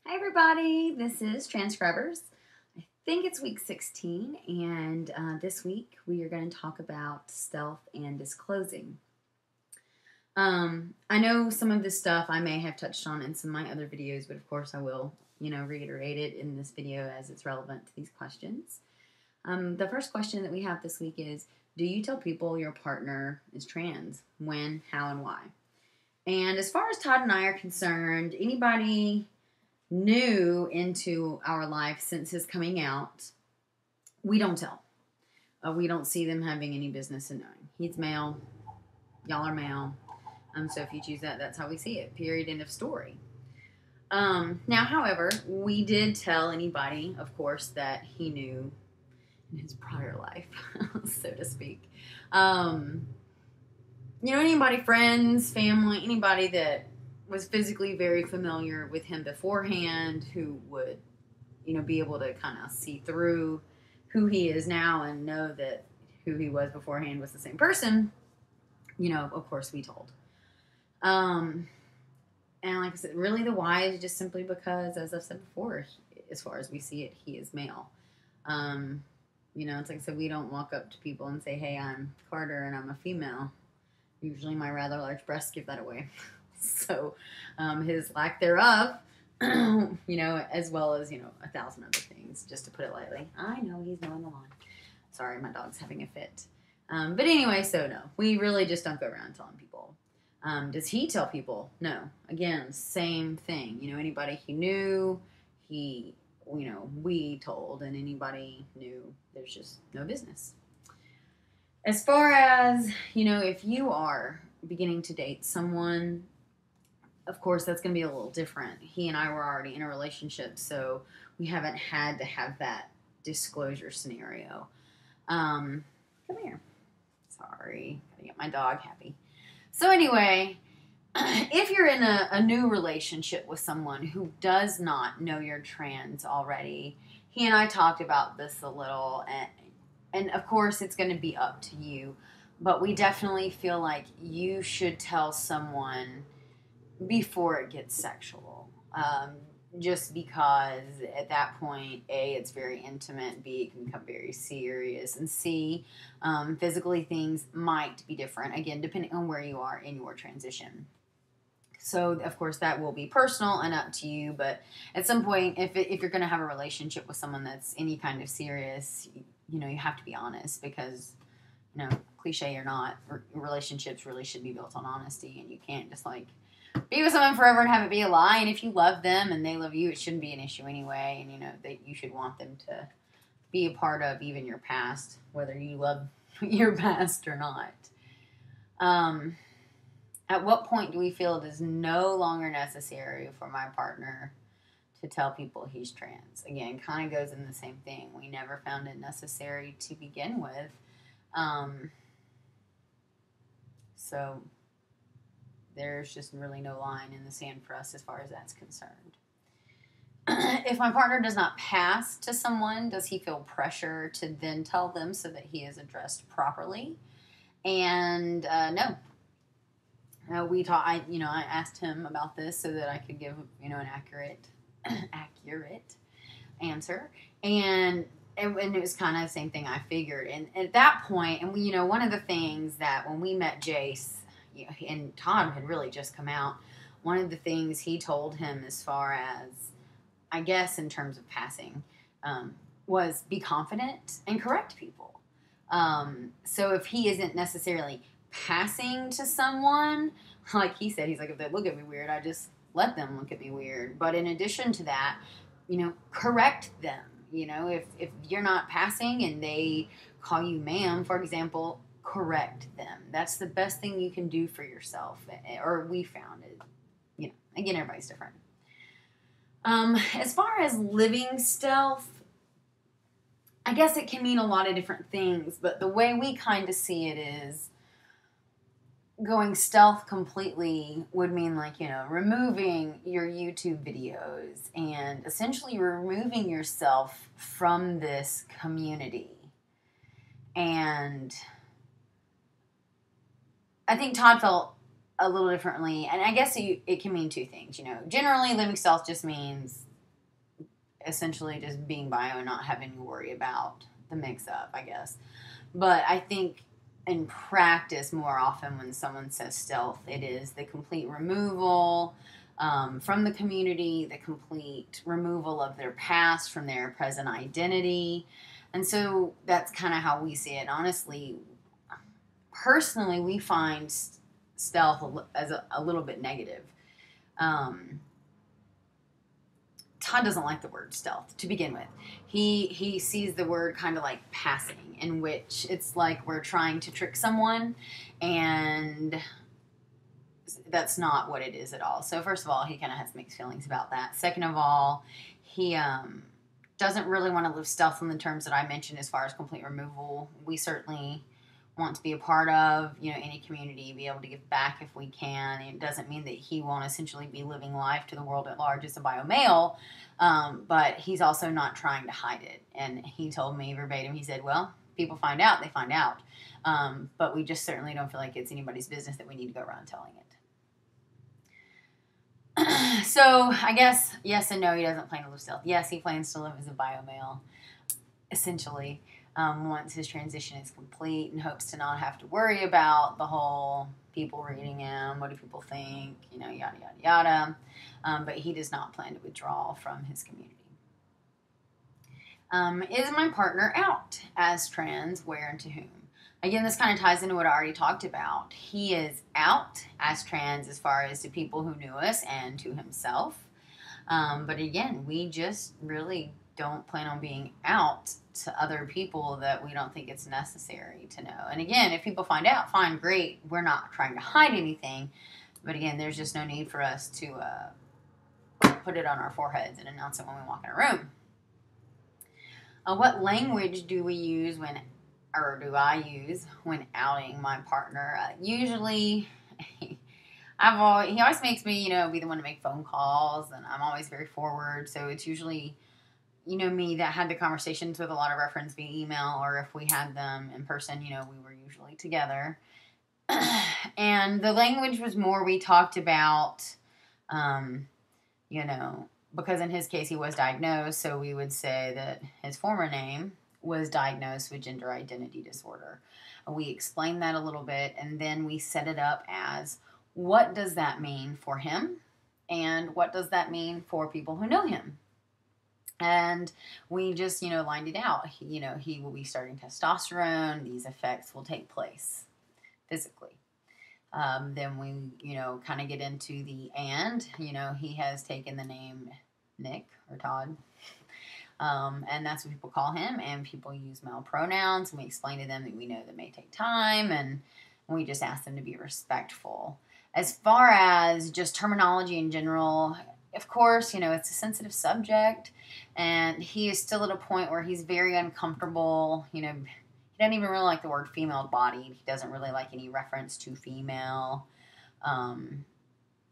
Hi everybody, this is Transcribers. I think it's week 16, and this week we are going to talk about stealth and disclosing. I know some of this stuff I may have touched on in some of my other videos, but of course I will, reiterate it in this video as it's relevant to these questions. The first question that we have this week is, do you tell people your partner is trans? When, how, and why? And as far as Todd and I are concerned, anybody new into our life since his coming out, we don't tell. We don't see them having any business in knowing. He's male, y'all are male. So if you choose that, that's how we see it. Period. End of story. Now, however, we did tell anybody, of course, that he knew in his prior life, so to speak. Anybody, friends, family, anybody that was physically very familiar with him beforehand, who would, be able to kind of see through who he is now and know that who he was beforehand was the same person, of course we told. And like I said, really the why is just simply because, as I've said before, as far as we see it, he is male. It's like I said, we don't walk up to people and say, hey, I'm Carter and I'm a female. Usually my rather large breasts give that away. So his lack thereof, as well as, 1,000 other things, just to put it lightly. I know he's mowing the lawn. Sorry, my dog's having a fit. But anyway, so no, we really just don't go around telling people. Does he tell people? No. Again, same thing. Anybody he knew, we told, and anybody knew, there's just no business. As far as, if you are beginning to date someone, of course, that's going to be a little different. He and I were already in a relationship, so we haven't had to have that disclosure scenario. Come here. Sorry. Gotta get my dog happy. So anyway, if you're in a new relationship with someone who does not know you're trans already, he and I talked about this a little, and of course, it's going to be up to you, but we definitely feel like you should tell someone before it gets sexual, just because at that point, A, it's very intimate, B, it can become very serious, and C, physically things might be different, again, depending on where you are in your transition. So, of course, that will be personal and up to you, but at some point, if you're going to have a relationship with someone that's any kind of serious, you have to be honest, because, cliche or not, relationships really should be built on honesty, and you can't just, be with someone forever and have it be a lie. And if you love them and they love you, it shouldn't be an issue anyway. And, that you should want them to be a part of even your past, whether you love your past or not. At what point do we feel it is no longer necessary for my partner to tell people he's trans? Again, kind of goes in the same thing. We never found it necessary to begin with. So there's just really no line in the sand for us as far as that's concerned. If my partner does not pass to someone, does he feel pressure to then tell them so that he is addressed properly? And no. I asked him about this so that I could give, an accurate answer. And it was kind of the same thing I figured. And at that point, and one of the things that when we met Jace, and Todd had really just come out, one of the things he told him as far as, I guess in terms of passing, was be confident and correct people. So if he isn't necessarily passing to someone, like he said, he's like, if they look at me weird, I just let them look at me weird. But in addition to that, correct them. If you're not passing and they call you ma'am, for example, correct them. That's the best thing you can do for yourself, or we found it. Again, everybody's different. As far as living stealth, I guess it can mean a lot of different things, but the way we kind of see it is going stealth completely would mean removing your YouTube videos and essentially removing yourself from this community. And I think Todd felt a little differently, and I guess it can mean two things. Generally living stealth just means essentially just being bio and not having to worry about the mix-up, I guess. But I think in practice, more often when someone says stealth, it is the complete removal from the community, the complete removal of their past from their present identity. And so that's kind of how we see it. And honestly, personally, we find stealth as a little bit negative. Todd doesn't like the word stealth to begin with. He sees the word kind of like passing, in which it's like we're trying to trick someone, and that's not what it is at all. So first of all, he kind of has mixed feelings about that. Second of all, he doesn't really want to live stealth in the terms that I mentioned as far as complete removal. We certainly want to be a part of, any community, be able to give back if we can. It doesn't mean that he won't essentially be living life to the world at large as a bio male, but he's also not trying to hide it. And he told me verbatim, he said, well, people find out, they find out. But we just certainly don't feel like it's anybody's business that we need to go around telling it. So I guess yes and no, he doesn't plan to live stealth. Yes, he plans to live as a bio male, essentially. Once his transition is complete, and hopes to not have to worry about the whole people reading him, what do people think, yada, yada, yada. But he does not plan to withdraw from his community. Is my partner out as trans? Where and to whom? Again, this kind of ties into what I already talked about. He is out as trans as far as to people who knew us and to himself. But again, we just really don't plan on being out to other people that we don't think it's necessary to know. And again, if people find out, fine, great. We're not trying to hide anything. But again, there's just no need for us to put it on our foreheads and announce it when we walk in a room. What language do we use do I use when outing my partner? Usually, he always makes me, be the one to make phone calls, and I'm always very forward. So it's usually, me that had the conversations with a lot of our friends via email, or if we had them in person, we were usually together. And the language was more, we talked about, because in his case he was diagnosed, so we would say that his former name was diagnosed with gender identity disorder. We explained that a little bit, and then we set it up as, what does that mean for him? And what does that mean for people who know him? And we just, lined it out. He will be starting testosterone. These effects will take place physically. Then we, kind of get into the he has taken the name Nick or Todd. And that's what people call him, and people use male pronouns, and we explain to them that we know that may take time, and we just ask them to be respectful. As far as just terminology in general, of course, it's a sensitive subject, and he is still at a point where he's very uncomfortable. He doesn't even really like the word female bodied. He doesn't really like any reference to female.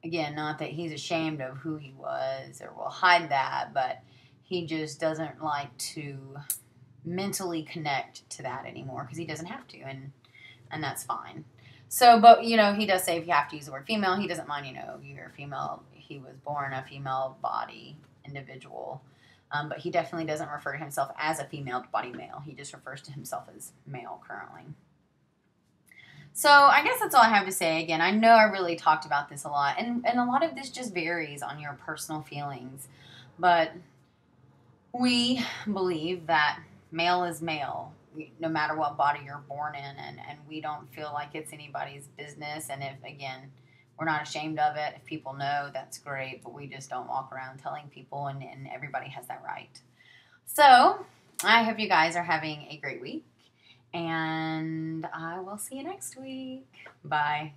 Again, not that he's ashamed of who he was or will hide that, but he just doesn't like to mentally connect to that anymore because he doesn't have to, and that's fine. So, but, he does say if you have to use the word female, he doesn't mind, you're a female. He was born a female body individual. But he definitely doesn't refer to himself as a female body male. He just refers to himself as male currently. So I guess that's all I have to say. Again, I know I really talked about this a lot, and a lot of this just varies on your personal feelings. But we believe that male is male, no matter what body you're born in, and we don't feel like it's anybody's business. And if, again, we're not ashamed of it, if people know, that's great, but we just don't walk around telling people, and everybody has that right. So I hope you guys are having a great week, and I will see you next week. Bye.